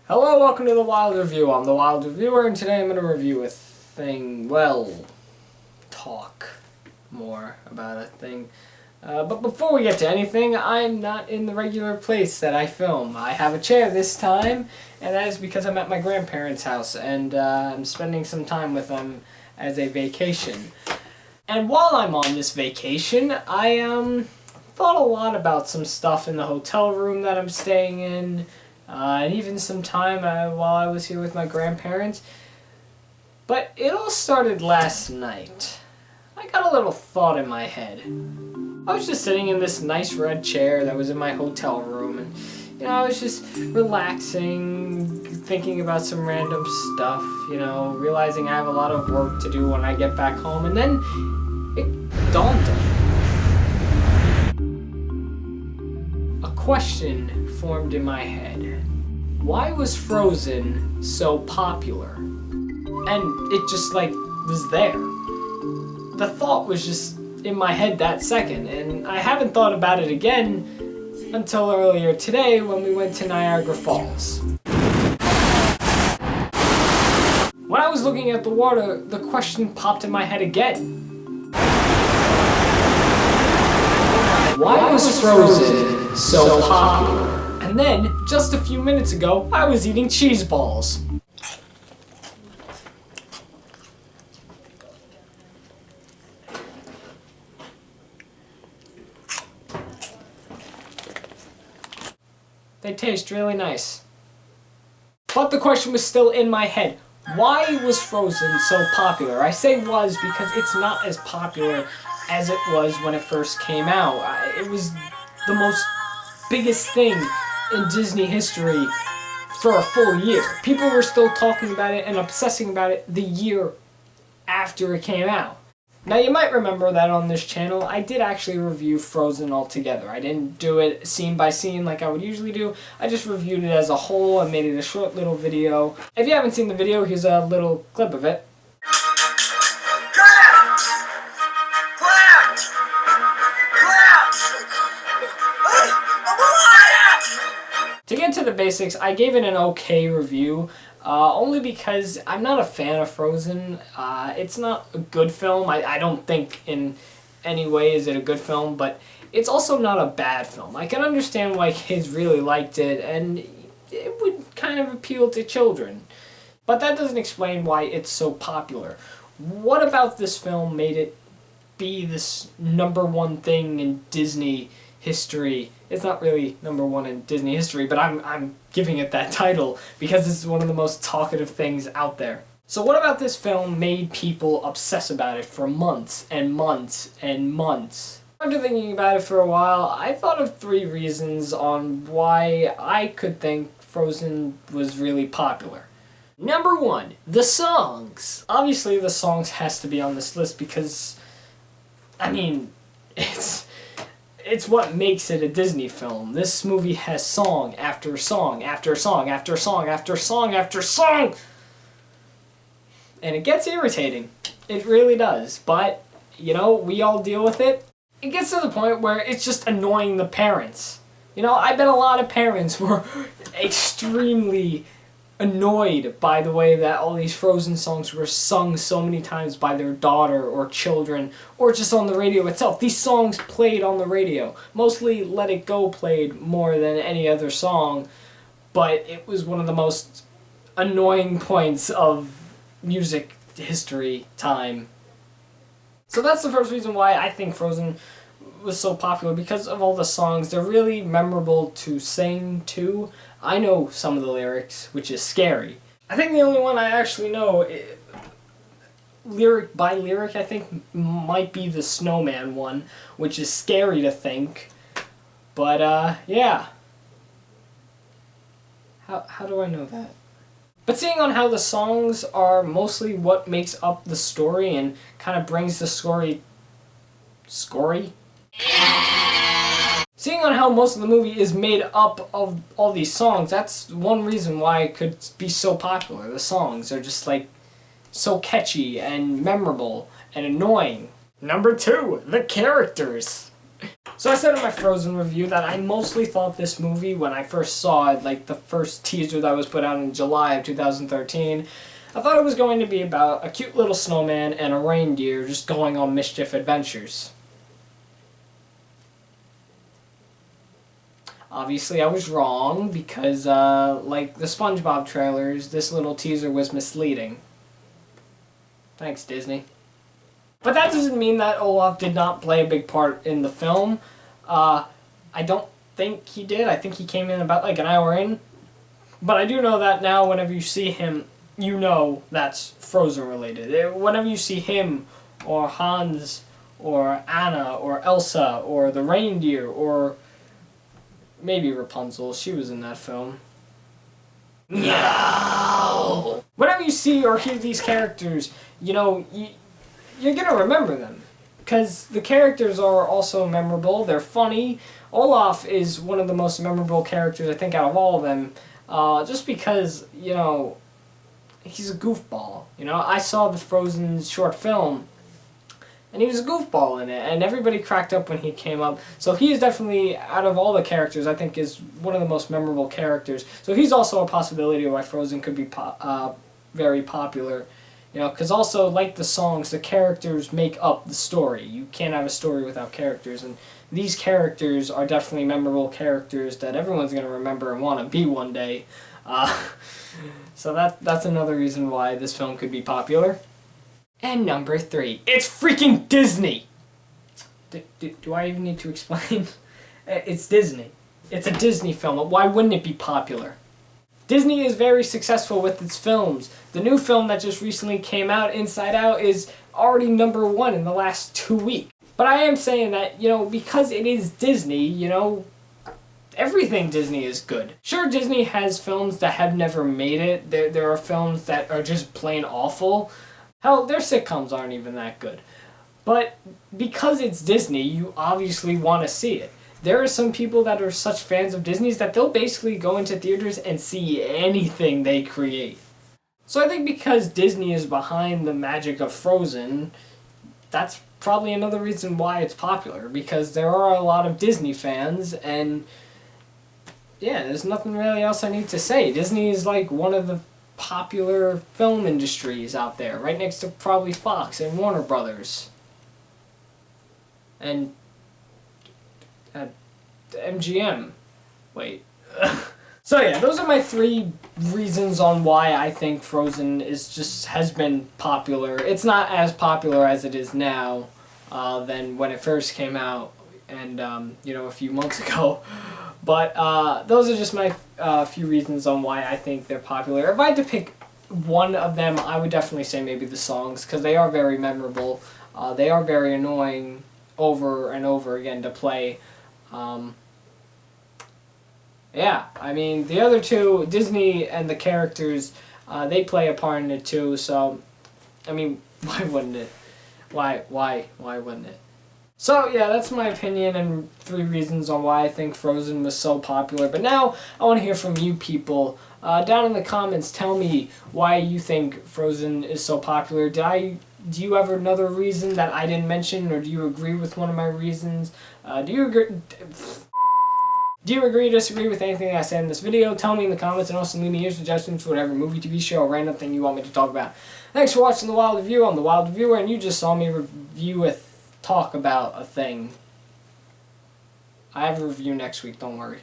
Hello, welcome to the Wild Review. I'm the Wild Reviewer, and today I'm going to review a thing, talk more about a thing. But before we get to anything, I'm not in the regular place that I film. I have a chair this time, and that is because I'm at my grandparents' house, and I'm spending some time with them as a vacation. And while I'm on this vacation, I thought a lot about some stuff in the hotel room that I'm staying in, and even some time while I was here with my grandparents. But it all started last night. I got a little thought in my head. I was just sitting in this nice red chair that was in my hotel room, and I was just relaxing, thinking about some random stuff, realizing I have a lot of work to do when I get back home, and then it dawned on me. A question formed in my head. Why was Frozen so popular? And it just was there. The thought was just in my head that second, and I haven't thought about it again until earlier today when we went to Niagara Falls. When I was looking at the water, the question popped in my head again. Why was Frozen so popular? And then, just a few minutes ago, I was eating cheese balls. They taste really nice. But the question was still in my head. Why was Frozen so popular? I say was because it's not as popular as it was when it first came out. It was the most biggest thing in Disney history for a full year. People were still talking about it and obsessing about it the year after it came out. Now you might remember that on this channel I did actually review Frozen altogether. I didn't do it scene by scene like I would usually do. I just reviewed it as a whole and made it a short little video. If you haven't seen the video, here's a little clip of it. To get to the basics, I gave it an okay review, only because I'm not a fan of Frozen. It's not a good film. I don't think in any way is it a good film, but it's also not a bad film. I can understand why kids really liked it, and it would kind of appeal to children. But that doesn't explain why it's so popular. What about this film made it be this #1 thing in Disney history? It's not really #1 in Disney history, but I'm giving it that title because this is one of the most talkative things out there. So what about this film made people obsess about it for months and months and months? After thinking about it for a while, I thought of 3 reasons on why I could think Frozen was really popular. #1, the songs. Obviously the songs has to be on this list because, it's what makes it a Disney film. This movie has song after song after song after song after song after song. And it gets irritating. It really does. But, we all deal with it. It gets to the point where it's just annoying the parents. I bet a lot of parents were extremely annoyed by the way that all these Frozen songs were sung so many times by their daughter or children, or just on the radio itself. These songs played on the radio. Mostly Let It Go played more than any other song, but it was one of the most annoying points of music history time. So that's the first reason why I think Frozen was so popular, because of all the songs. They're really memorable to sing to. I know some of the lyrics, which is scary. I think the only one I actually know, lyric by lyric, I think might be the Snowman one, which is scary to think. But, yeah. How do I know that? But seeing on how the songs are mostly what makes up the story and kind of brings the story... Seeing on how most of the movie is made up of all these songs, that's one reason why it could be so popular. The songs are just so catchy and memorable and annoying. #2, the characters. So I said in my Frozen review that I mostly thought this movie, when I first saw it, like the first teaser that was put out in July of 2013, I thought it was going to be about a cute little snowman and a reindeer just going on mischief adventures. Obviously I was wrong because, like the SpongeBob trailers, this little teaser was misleading. Thanks, Disney. But that doesn't mean that Olaf did not play a big part in the film. I don't think he did. I think he came in about like an hour in. But I do know that now whenever you see him, you know that's Frozen related. Whenever you see him, or Hans, or Anna, or Elsa, or the reindeer, or maybe Rapunzel, she was in that film. No! Whenever you see or hear these characters, you know, you're gonna remember them. Because the characters are also memorable, they're funny. Olaf is one of the most memorable characters, I think, out of all of them. Just because, you know, he's a goofball. You know, I saw the Frozen short film, and he was a goofball in it, and everybody cracked up when he came up. So he is definitely, out of all the characters, I think is one of the most memorable characters. So he's also a possibility why Frozen could be very popular. You know, because also, like the songs, the characters make up the story. You can't have a story without characters, and these characters are definitely memorable characters that everyone's going to remember and want to be one day. So that's another reason why this film could be popular. And number 3, it's freaking Disney! Do I even need to explain? It's Disney. It's a Disney film. Why wouldn't it be popular? Disney is very successful with its films. The new film that just recently came out, Inside Out, is already #1 in the last 2 weeks. But I am saying that, you know, because it is Disney, you know, everything Disney is good. Sure, Disney has films that have never made it. There are films that are just plain awful. Hell, their sitcoms aren't even that good. But because it's Disney, you obviously want to see it. There are some people that are such fans of Disney's that they'll basically go into theaters and see anything they create. So I think because Disney is behind the magic of Frozen, that's probably another reason why it's popular. Because there are a lot of Disney fans, and yeah, there's nothing really else I need to say. Disney is like one of the popular film industries out there, right next to probably Fox and Warner Brothers. And MGM. Wait. So yeah, those are my 3 reasons on why I think Frozen has been popular. It's not as popular as it is now than when it first came out and you know, a few months ago. But those are just my few reasons on why I think they're popular. If I had to pick one of them, I would definitely say maybe the songs, because they are very memorable. They are very annoying over and over again to play. Yeah, I mean, the other 2, Disney and the characters, they play a part in it too, so, I mean, why wouldn't it? Why wouldn't it? So, yeah, that's my opinion and 3 reasons on why I think Frozen was so popular. But now, I want to hear from you people. Down in the comments, tell me why you think Frozen is so popular. Do you have another reason that I didn't mention, or do you agree with one of my reasons? Do you agree or disagree with anything I said in this video? Tell me in the comments, and also leave me your suggestions for whatever movie, TV show, or random thing you want me to talk about. Thanks for watching The Wild Review. I'm The Wild Reviewer, and you just saw me talk about a thing. I have a review next week, don't worry.